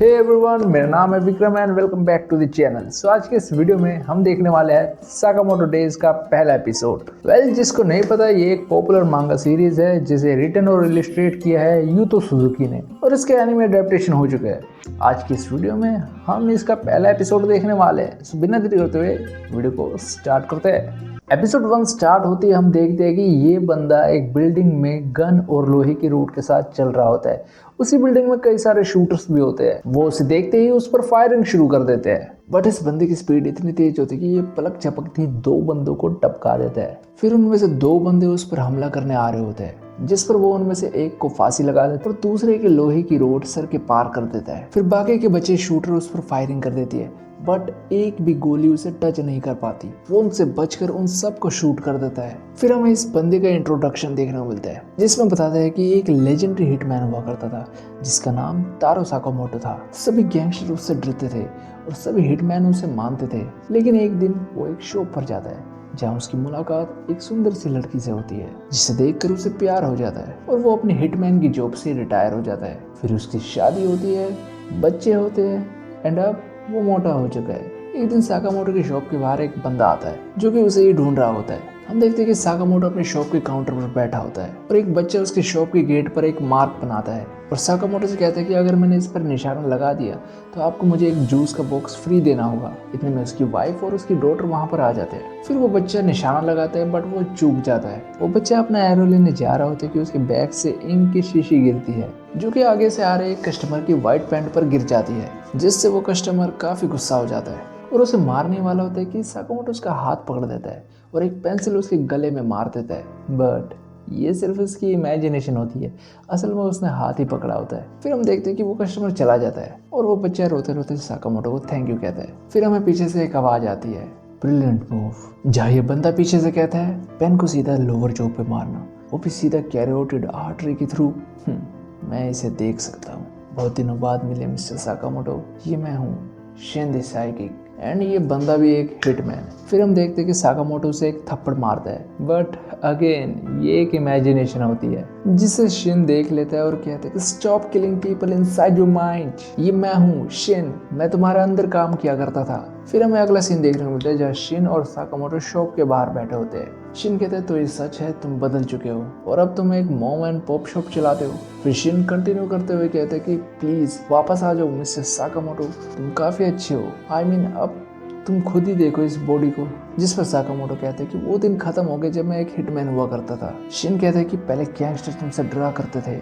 Hey everyone, मेरा नाम है Vikram and welcome back to the channel. So आज के इस वीडियो में हम देखने वाले हैं साकामोटो डेज का पहला एपिसोड। जिसको नहीं पता, ये एक पॉपुलर मांगा सीरीज है जिसे रिटन और इलिस्ट्रेट किया है यूतो सुजुकी ने और इसके एनिमे अडेप्टेशन हो चुके हैं। आज की इस वीडियो में हम इसका पहला एपिसोड देखने वाले हैं। सो बिना देरी करते हुए वीडियो को स्टार्ट करते हैं। एपिसोड 1 स्टार्ट होती है, हम देखते हैं कि ये बंदा एक बिल्डिंग में गन और लोहे की रोड के साथ चल रहा होता है। उसी बिल्डिंग में कई सारे शूटर्स भी होते हैं। वो उसे देखते ही उस पर फायरिंग शुरू कर देते हैं, बट इस बंदे की स्पीड इतनी तेज होती है कि ये पलक झपकती 2 बंदों को टपका देता है। फिर उनमें से 2 बंदे उस पर हमला करने आ रहे होते हैं, जिस पर वो उनमें से एक को फांसी लगा देता है और दूसरे के लोहे की रोड सर के पार कर देता है। फिर बाकी के बचे शूटर उस पर फायरिंग कर देती है, बट एक भी गोली उसे टच नहीं कर पाती। वो उनसे बचकर उन सबको शूट कर देता है। फिर हमें इस बंदे का इंट्रोडक्शन देखने को मिलता है, जिसमें बताता है कि एक लेजेंडरी हिटमैन हुआ करता था जिसका नाम तारो साकामोटो था। सभी गैंगस्टर उससे डरते थे और सभी हिटमैन उसे मानते थे। लेकिन एक दिन वो एक शॉप पर जाता है जहाँ उसकी मुलाकात एक सुंदर सी लड़की से होती है, जिसे देखकर उसे प्यार हो जाता है और वो अपनी हिटमैन की जॉब से रिटायर हो जाता है। फिर उसकी शादी होती है, बच्चे होते हैं एंड अब वो मोटा हो चुका है। एक दिन साकामोटो की शॉप के बाहर एक बंदा आता है जो कि उसे ही ढूंढ रहा होता है। हम देखते हैं कि साकामोटो अपनी शॉप के काउंटर पर बैठा होता है और एक बच्चा उसकी शॉप के गेट पर एक मार्क बनाता है और साकामोटो से कहता है कि अगर मैंने इस पर निशाना लगा दिया तो आपको मुझे एक जूस का बॉक्स फ्री देना होगा। इतने में उसकी वाइफ और उसकी डॉटर वहां पर आ जाते हैं। फिर वो बच्चा निशाना लगाता है, बट वो चूक जाता है। वो बच्चा अपना एरो लेने जा रहा होता है कि उसके बैग से इंक की शीशी गिरती है, जो कि आगे से आ रहे एक कस्टमर की व्हाइट पैंट पर गिर जाती है, जिससे वो कस्टमर काफी गुस्सा हो जाता है और उसे मारने वाला होता है कि साकामोटो उसका हाथ पकड़ देता है और एक पेंसिल उसके गले में मार देता है। बट ये सिर्फ उसकी इमेजिनेशन होती है, असल में उसने हाथ ही पकड़ा होता है। फिर हम देखते हैं कि वो कस्टमर चला जाता है और वो बच्चा रोते रोते साकामोटो को थैंक यू कहता है। फिर हमें पीछे से एक आवाज आती है, ब्रिलियंट मूव। जहाँ ये बंदा पीछे से कहता है, पेन को सीधा लोअर जॉ पे मारना, वो भी सीधा कैरोटिड आर्टरी के थ्रू। मैं इसे देख सकता हूँ। बहुत दिनों बाद मिले मिस्टर साकामोटो, ये मैं हूँ शिन द साइकिक एंड ये बंदा भी एक हिटमैन। फिर हम देखते हैं कि साकामोटो से एक थप्पड़ मारता है, बट अगेन ये एक इमेजिनेशन होती है, जिसे शिन देख लेता है और कहता है कि stop killing people inside your mind. ये मैं हूँ शिन, मैं तुम्हारे अंदर काम किया करता था। फिर हमें अगला सीन देखने को मिलता है जहाँ शिन और साकामोटो शॉप के बाहर बैठे होते हैं। शिन कहते हैं तो ये सच है, तुम बदल चुके हो और अब तुम एक मॉम एंड पॉप शॉप चलाते हो। फिर शिन कंटिन्यू करते हुए कहते हैं कि प्लीज वापस आ जाओ मिस्टर साकामोटो, तुम काफी अच्छे हो। आई मीन अब तुम खुद ही देखो इस बॉडी को। जिस पर साकामोटो कहते हैं कि वो दिन खत्म हो गए जब मैं एक हिटमैन हुआ करता था। शिन कहते हैं कि पहले गैंगस्टर तुमसे डरा करते थे,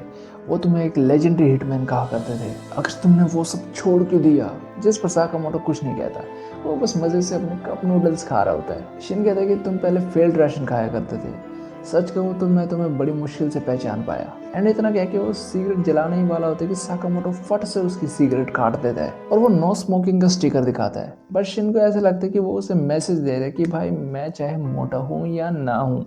वो तुम्हें एक लेजेंडरी हिटमैन कहा करते थे, अगर तुमने वो सब छोड़ क्यों दिया। जिस पर साकामोटो कुछ नहीं कहता, वो बस मजे से अपने कप नूडल्स खा रहा होता है। शिन कहता है कि तुम पहले फेल्ड राशन खाया करते थे, सच कहूँ तो मैं तुम्हें बड़ी मुश्किल से पहचान पाया। एंड इतना कह के वो सिगरेट जलाने ही वाला होता है कि साकामोटो फट से उसकी सिगरेट काट देता है और वो नो स्मोकिंग का स्टिकर दिखाता है। बट शिन को ऐसा लगता है कि वो उसे मैसेज दे रहा है कि भाई मैं चाहे मोटा हूँ या ना हूँ,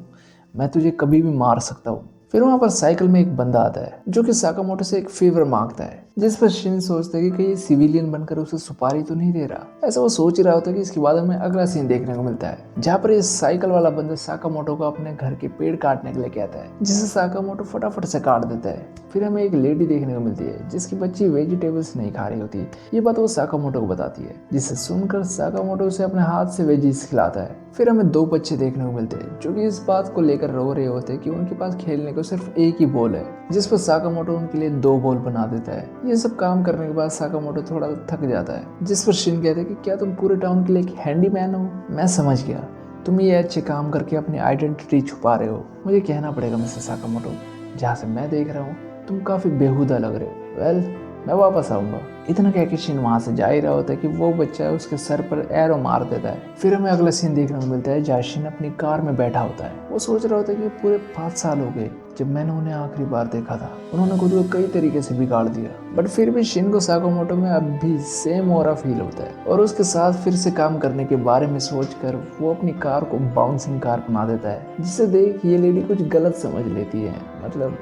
मैं तुझे कभी भी मार सकता हूँ। फिर वहाँ पर साइकिल में एक बंदा आता है जो कि साकामोटो से एक फेवर मांगता है, जिस पर शिन सोचता है कि कहीं सिविलियन बनकर उसे सुपारी तो नहीं दे रहा। ऐसा वो सोच ही रहा होता है कि इसके बाद हमें अगला सीन देखने को मिलता है जहाँ पर ये साइकिल वाला बंदा साकामोटो को अपने घर के पेड़ काटने के लिए कहता है, जिसे साकामोटो फटाफट से काट देता है। फिर हमें एक लेडी देखने को मिलती है जिसकी बच्ची वेजिटेबल्स नहीं खा रही होती। ये बात वो साकामोटो को बताती है, जिसे सुनकर साकामोटो उसे अपने हाथ से वेजीज खिलाता है। फिर हमें 2 बच्चे देखने को मिलते हैं जो कि इस बात को लेकर रो रहे होते हैं कि उनके पास खेलने को सिर्फ एक ही बॉल है, जिस पर साकामोटो उनके लिए 2 बॉल बना देता है। ये सब काम करने के बाद साकामोटो थोड़ा थक जाता है, जिस पर शिन कहते हैं कि क्या तुम पूरे टाउन के लिए एक हैंडीमैन हो। मैं समझ गया, तुम ये अच्छे काम करके अपनी आइडेंटिटी छुपा रहे हो। मुझे कहना पड़ेगा मिस्टर साकामोटो, जहाँ से मैं देख रहा हूँ तुम काफी बेहुदा लग रहे हो। वेल मैं वापस आऊंगा। इतना कह के शिन वहां से जा ही रहा होता है कि वो बच्चा उसके सर पर एरो मार देता है। फिर हमें अगला सीन देखने को मिलता है जहाँ शिन अपनी कार में बैठा होता है। वो सोच रहा होता है कि पूरे 5 साल हो गए जब मैंने उन्हें आखिरी बार देखा था, उन्होंने खुद को कई तरीके से बिगाड़ दिया। बट फिर भी शिन को साकामोटो में अब भी सेम ऑरा फील होता है और उसके साथ फिर से काम करने के बारे में सोचकर वो अपनी कार को बाउंसिंग कार बना देता है, जिसे देख ये लेडी कुछ गलत समझ लेती है, मतलब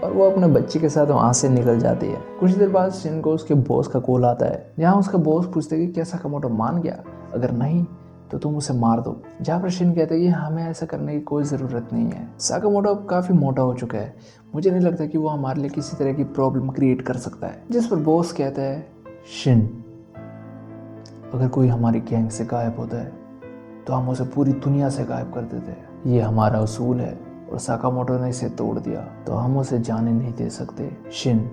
और वो अपने बच्चे के साथ वहां से निकल जाती है। कुछ देर बाद शिन को उसके बॉस का कॉल आता है, जहाँ उसका बॉस पूछते कि क्या साकामोटो मान गया, अगर नहीं तो तुम उसे मार दो। जहाँ पर शिन कहता है कि हमें ऐसा करने की कोई ज़रूरत नहीं है। साकामोटो अब काफ़ी मोटा हो चुका है, मुझे नहीं लगता कि वो हमारे लिए किसी तरह की प्रॉब्लम क्रिएट कर सकता है। जिस पर बॉस कहता है, शिन अगर कोई हमारी गैंग से गायब होता है तो हम उसे पूरी दुनिया से गायब कर देते हैं। ये हमारा उसूल है और साकामोटो ने इसे तोड़ दिया तो हम उसे जाने नहीं दे सकते। शिन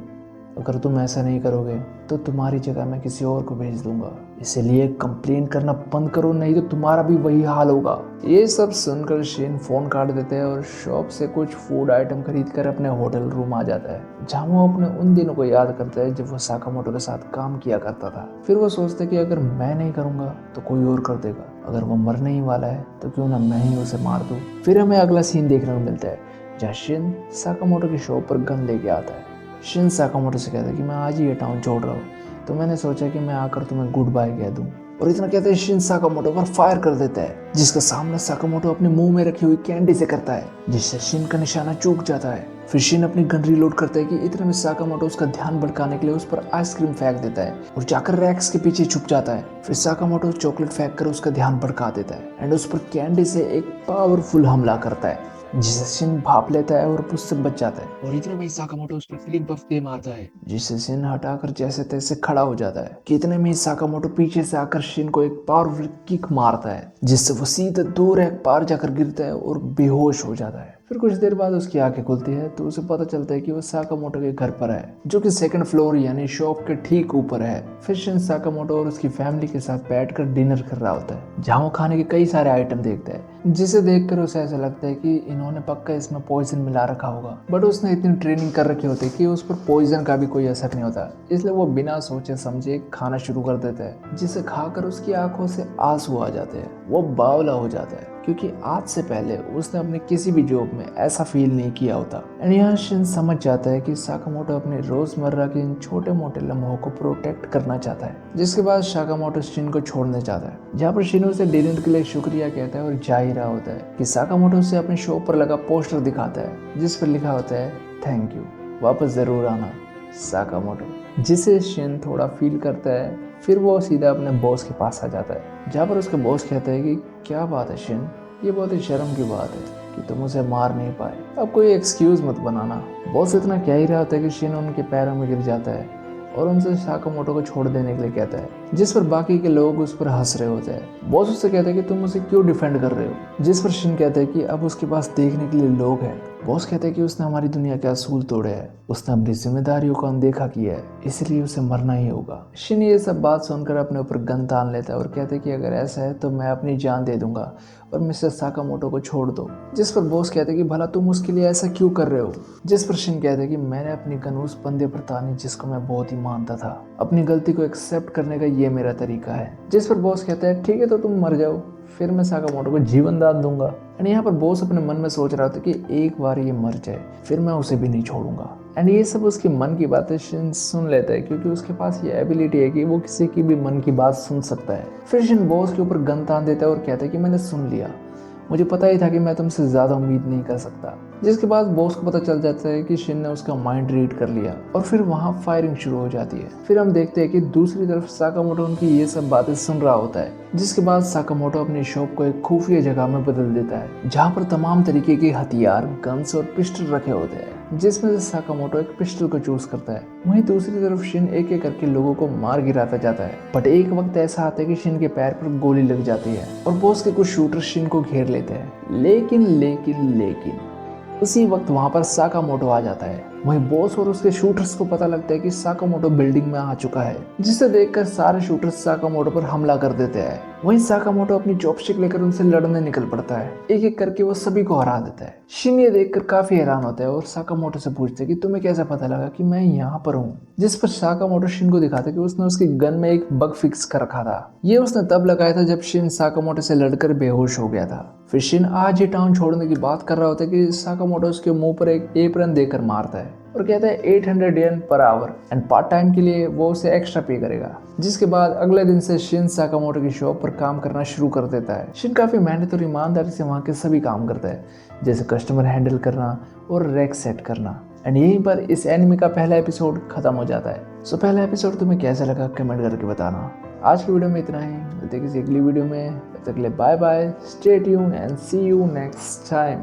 अगर तुम ऐसा नहीं करोगे तो तुम्हारी जगह मैं किसी और को भेज दूंगा, इसलिए कंप्लेन करना बंद करो, नहीं तो तुम्हारा भी वही हाल होगा। ये सब सुनकर शिन फोन काट देते हैं और शॉप से कुछ फूड आइटम खरीद कर अपने होटल रूम आ जाता है, जहाँ वो अपने उन दिनों को याद करता है जब वो साकामोटो के साथ काम किया करता था। फिर वो सोचता है कि अगर मैं नहीं करूंगा तो कोई और कर देगा, अगर वो मरने ही वाला है तो क्यों ना मैं ही उसे मार दूं। फिर हमें अगला सीन देखने को मिलता है जहाँ शिन साकामोटो की शॉप पर गन लेके आता है। शिन साकामोटो से कहता है कि मैं आज ही ये टाउन छोड़ रहा हूँ, तो मैंने सोचा कि मैं आकर तुम्हें गुड बाय कह दूं। और इतना कहते हैं शिन साकामोटो पर फायर कर देता है, जिसका सामना साकामोटो अपने मुंह में रखी हुई कैंडी से करता है, जिससे शिन का निशाना चूक जाता है। फिर शिन अपनी गन रीलोड करता है कि इतने में साकामोटो उसका ध्यान भटकाने के लिए उस पर आइसक्रीम फेंक देता है और जाकर रैक्स के पीछे छुप जाता है। फिर साकामोटो चॉकलेट फेंक कर उसका ध्यान भटका देता है एंड उस पर कैंडी से एक पावरफुल हमला करता है, जिसे शिन भाप लेता है और उससे बच जाता है। और इतने में साकामोटो उस पर फ्लिप बफ दे मारता है, जिससे शिन हटाकर जैसे तैसे खड़ा हो जाता है। कितने में साकामोटो पीछे से आकर शिन को एक पावरफुल किक मारता है, जिससे वो सीधे 2 रैक पार जाकर गिरता है और बेहोश हो जाता है। फिर कुछ देर बाद उसकी आंखें खुलती है तो उसे पता चलता है कि वो साकामोटो के घर पर है, जो कि 2nd फ्लोर यानी शॉप के ठीक ऊपर है। फिर शिन साकामोटो और उसकी फैमिली के साथ बैठकर डिनर कर रहा होता है, जहाँ वो खाने के कई सारे आइटम देखता है, जिसे देखकर उसे ऐसा लगता है कि इन्होंने पक्का इसमें पॉइजन मिला रखा होगा। बट उसने इतनी ट्रेनिंग कर रखी होती है कि उस पर पॉइजन का भी कोई असर नहीं होता, इसलिए वो बिना सोचे समझे खाना शुरू कर देता है, जिसे खाकर उसकी आंखों से आंसू आ जाते हैं। वो बावला हो जाता है क्योंकि आज से पहले उसने अपने किसी भी जॉब में ऐसा फील नहीं किया होता। एंड यहाँ शिन समझ जाता है कि साकामोटो अपने रोजमर्रा के इन छोटे मोटे लम्हों को प्रोटेक्ट करना चाहता है। जिसके बाद साकामोटो शिन को छोड़ने चाहता है, जहाँ पर शिन उसे डिनर के लिए शुक्रिया कहता है और जा ही रहा होता है कि साकामोटो उसे अपने शॉप पर लगा पोस्टर दिखाता है, जिस पर लिखा होता है थैंक यू, वापस जरूर आना साकामोटो। जिसे शिन थोड़ा फील करता है। फिर वो सीधा अपने बॉस के पास आ जाता है, जहाँ पर उसके बॉस कहता है कि क्या बात है शिन, ये बहुत ही शर्म की बात है कि तुम उसे मार नहीं पाए, अब कोई एक्सक्यूज मत बनाना। बॉस इतना कह ही रहा होता है कि शिन उनके पैरों में गिर जाता है और उनसे साकामोटो को छोड़ देने के लिए कहता है, जिस पर बाकी के लोग उस पर हंस रहे होते हैं। बॉस उससे कहता है कि तुम उसे क्यों डिफेंड कर रहे हो, जिस पर शिन कहता है कि अब उसके पास देखने के लिए लोग हैं। बॉस कहते हैं कि उसने हमारी दुनिया के असूल तोड़े हैं, उसने अपनी जिम्मेदारियों को अनदेखा किया है, इसलिए उसे मरना ही होगा। शिन ये सब बात सुनकर अपने ऊपर गन तान लेता है और कहते हैं कि अगर ऐसा है तो मैं अपनी जान दे दूंगा और मिस्टर साकामोटो को छोड़ दो। जिस पर बॉस कहते हैं कि भला तुम उसके लिए ऐसा क्यों कर रहे हो। जिस पर शिन कहते हैं कि मैंने अपनी गन उस बंदे पर तानी जिसको मैं बहुत ही मानता था, अपनी गलती को एक्सेप्ट करने का ये मेरा तरीका है। जिस पर बॉस कहता है ठीक है तो तुम मर जाओ, फिर मैं साकामोटो को जीवन दान दूंगा। एंड यहाँ पर बॉस अपने मन में सोच रहा था कि एक बार ये मर जाए फिर मैं उसे भी नहीं छोड़ूंगा। एंड ये सब उसके मन की बातें शिन सुन लेता है, क्योंकि उसके पास ये एबिलिटी है कि वो किसी की भी मन की बात सुन सकता है। फिर शिन बॉस के ऊपर गन तान देता है और कहता है कि मैंने सुन लिया, मुझे पता ही था कि मैं तुमसे ज़्यादा उम्मीद नहीं कर सकता। जिसके बाद बॉस को पता चल जाता है कि शिन ने उसका माइंड रीड कर लिया और फिर वहाँ फायरिंग शुरू हो जाती है। फिर हम देखते हैं कि दूसरी तरफ साकामोटो उनकी ये सब बातें सुन रहा होता है। जिसके बाद साकामोटो अपनी शॉप को एक खुफिया जगह में बदल देता है, जहाँ पर तमाम तरीके के हथियार, गन्स और पिस्टल रखे होते हैं, जिसमें से साकामोटो एक पिस्टल को चूज करता है। वहीं दूसरी तरफ शिन एक एक करके लोगों को मार गिराता जाता है। बट एक वक्त ऐसा आता है कि शिन के पैर पर गोली लग जाती है और बॉस के कुछ शूटर शिन को घेर लेते हैं। लेकिन उसी वक्त वहां पर साकामोटो आ जाता है। वहीं बॉस और उसके शूटर्स को पता लगता है कि साकामोटो बिल्डिंग में आ चुका है, जिसे देखकर सारे शूटर्स साकामोटो पर हमला कर देते हैं। वहीं साकामोटो अपनी चॉपस्टिक लेकर उनसे लड़ने निकल पड़ता है। एक एक करके वो सभी को हरा देता है। शिन ये देखकर काफी हैरान होता है और साकामोटो से पूछता है कि तुम्हें कैसे पता लगा कि मैं यहाँ पर हूँ। जिस पर साकामोटो शिन को दिखाता है कि उसने उसकी गन में एक बग फिक्स कर रखा था। ये उसने तब लगाया था जब शिन साकामोटो से लड़कर बेहोश हो गया था। फिर शिन आज ये टाउन छोड़ने की बात कर रहा होता है कि साकामोटो उसके मुंह पर एक एप्रन देकर मारता है और कहता है 800 येन per hour and part time के लिए वो उसे एक्स्ट्रा पे करेगा। जिसके बाद अगले दिन से शिन साकामोटो की शॉप पर काम करना शुरू कर देता है। शिन काफी मेहनत और ईमानदारी से वहाँ के सभी काम करता है, जैसे कस्टमर हैंडल करना और रैक सेट करना। एंड यहीं पर इस एनिमे का पहला एपिसोड खत्म हो जाता है। सो पहला एपिसोड तुम्हें कैसा लगा कमेंट करके बताना। आज की वीडियो में इतना ही, मिलते हैं किसी अगली वीडियो में। तब तक के लिए bye bye, stay tuned and see you next time.